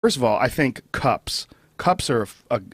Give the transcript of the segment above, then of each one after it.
First of all, I think cups are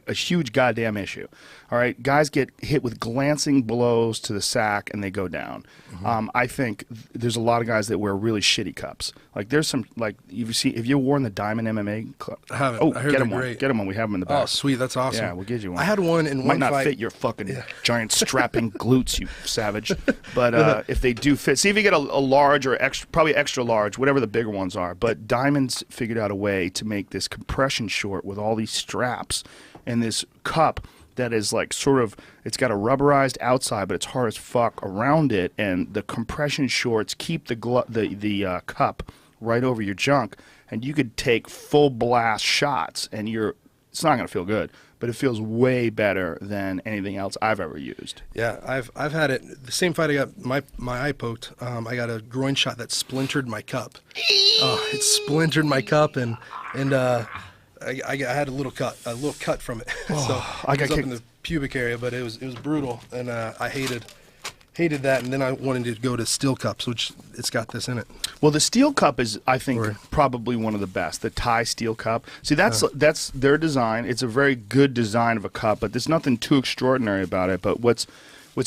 a huge goddamn issue. All right, guys get hit with glancing blows to the sack and they go down. I think there's a lot of guys that wear really shitty cups. Like there's some like if you've worn the Diamond MMA cup. I haven't. Oh, I heard get they're them one. great. Get them one. We have them in the back. Oh, sweet. That's awesome. Yeah, we'll get you one. I had one in Might one not fight. fit your fucking giant strapping glutes, you savage. But if they do fit, see if you get a large or extra, probably extra large, whatever the bigger ones are. But Diamond's figured out a way to make this compression short with all these straps and this cup that is like sort of, it's got a rubberized outside, but it's hard as fuck around it, and the compression shorts keep the cup right over your junk, and you could take full blast shots, and it's not gonna feel good, but it feels way better than anything else I've ever used. Yeah, I've had it. The same fight I got my eye poked. I got a groin shot that splintered my cup. Oh, it splintered my cup, and I had a little cut from it. So I it got was up kicked. in the pubic area, but it was brutal, and I hated that. And then I wanted to go to steel cups, which it's got this in it. Well, the steel cup is, I think, probably one of the best. The Thai steel cup. See, that's their design. It's a very good design of a cup, but there's nothing too extraordinary about it. But what's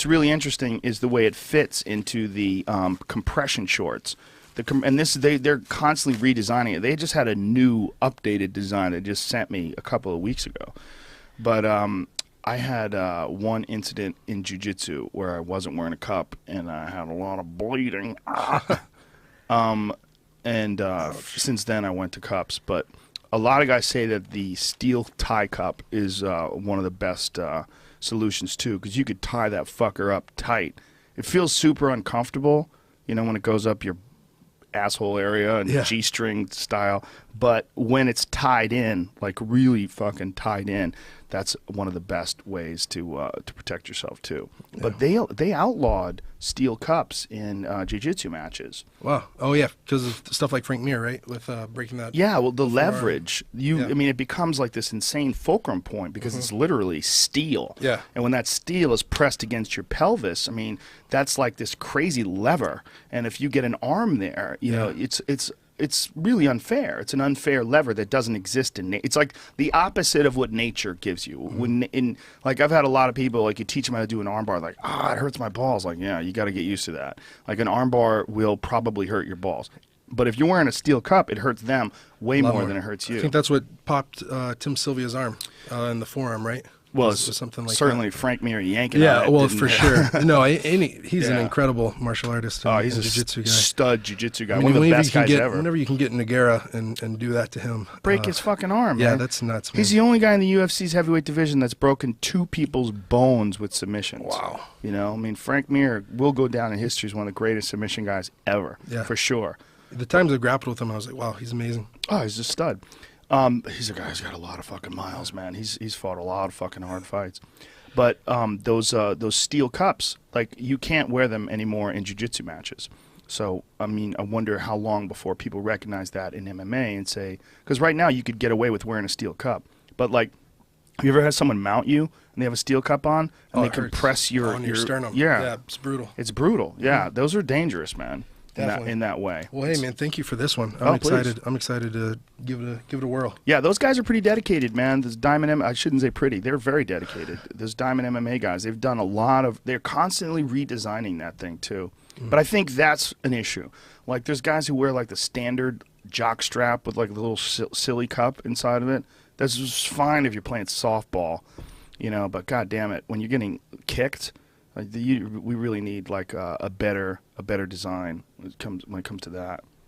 really interesting is the way it fits into the compression shorts. They're constantly redesigning it. They just had a new updated design they just sent me a couple of weeks ago. But I had one incident in jiu-jitsu where I wasn't wearing a cup and I had a lot of bleeding. Since then I went to cups. But a lot of guys say that the steel tie cup is one of the best solutions too, because you could tie that fucker up tight. It feels super uncomfortable, when it goes up your asshole area and G-string style, but when it's tied in, like really fucking tied in, that's one of the best ways to protect yourself too. Yeah. But they outlawed steel cups in jiu-jitsu matches. Wow. Oh yeah, because of stuff like Frank Mir, right? With breaking that. Yeah, well, the leverage. I mean, it becomes like this insane fulcrum point because it's literally steel. Yeah. And when that steel is pressed against your pelvis, I mean, that's like this crazy lever. And if you get an arm there, it's really unfair. It's an unfair lever that doesn't exist in nature. It's like the opposite of what nature gives you. When like I've had a lot of people, like you teach them how to do an armbar, like, it hurts my balls. Like, yeah, you got to get used to that. Like an armbar will probably hurt your balls. But if you're wearing a steel cup, it hurts them way more than it hurts you. I think that's what popped Tim Sylvia's arm in the forearm, right? Well, it's something like certainly that. Frank Mir yanking. Yeah, well, for sure. No, he's an incredible martial artist. He's a jiu-jitsu guy. Stud jiu-jitsu guy. I mean, one of the best guys ever. Whenever you can get Nogueira and do that to him, break his fucking arm. Yeah, man. that's nuts. Man. He's the only guy in the UFC's heavyweight division that's broken two people's bones with submissions. Wow. I mean, Frank Mir will go down in history as one of the greatest submission guys ever. Yeah, for sure. The times I've grappled with him, I was like, wow, he's amazing. Oh, he's a stud. He's a guy who's got a lot of fucking miles, man. He's fought a lot of fucking hard fights. But those steel cups, like you can't wear them anymore in jiu-jitsu matches. So, I mean, I wonder how long before people recognize that in MMA and say, because right now you could get away with wearing a steel cup. But like, have you ever had someone mount you and they have a steel cup on and they compress your sternum? Yeah, it's brutal. It's brutal. Yeah, those are dangerous, man. Definitely. In that way. Well, hey man, thank you for this one. I'm excited to give it a whirl. Yeah, those guys are pretty dedicated, man. Those Diamond I shouldn't say pretty. They're very dedicated. Those Diamond MMA guys, they've done a lot of. They're constantly redesigning that thing too. But I think that's an issue. Like there's guys who wear like the standard jock strap with like the little silly cup inside of it. That's just fine if you're playing softball, But god damn it, when you're getting kicked. We really need like a better design when it comes to that.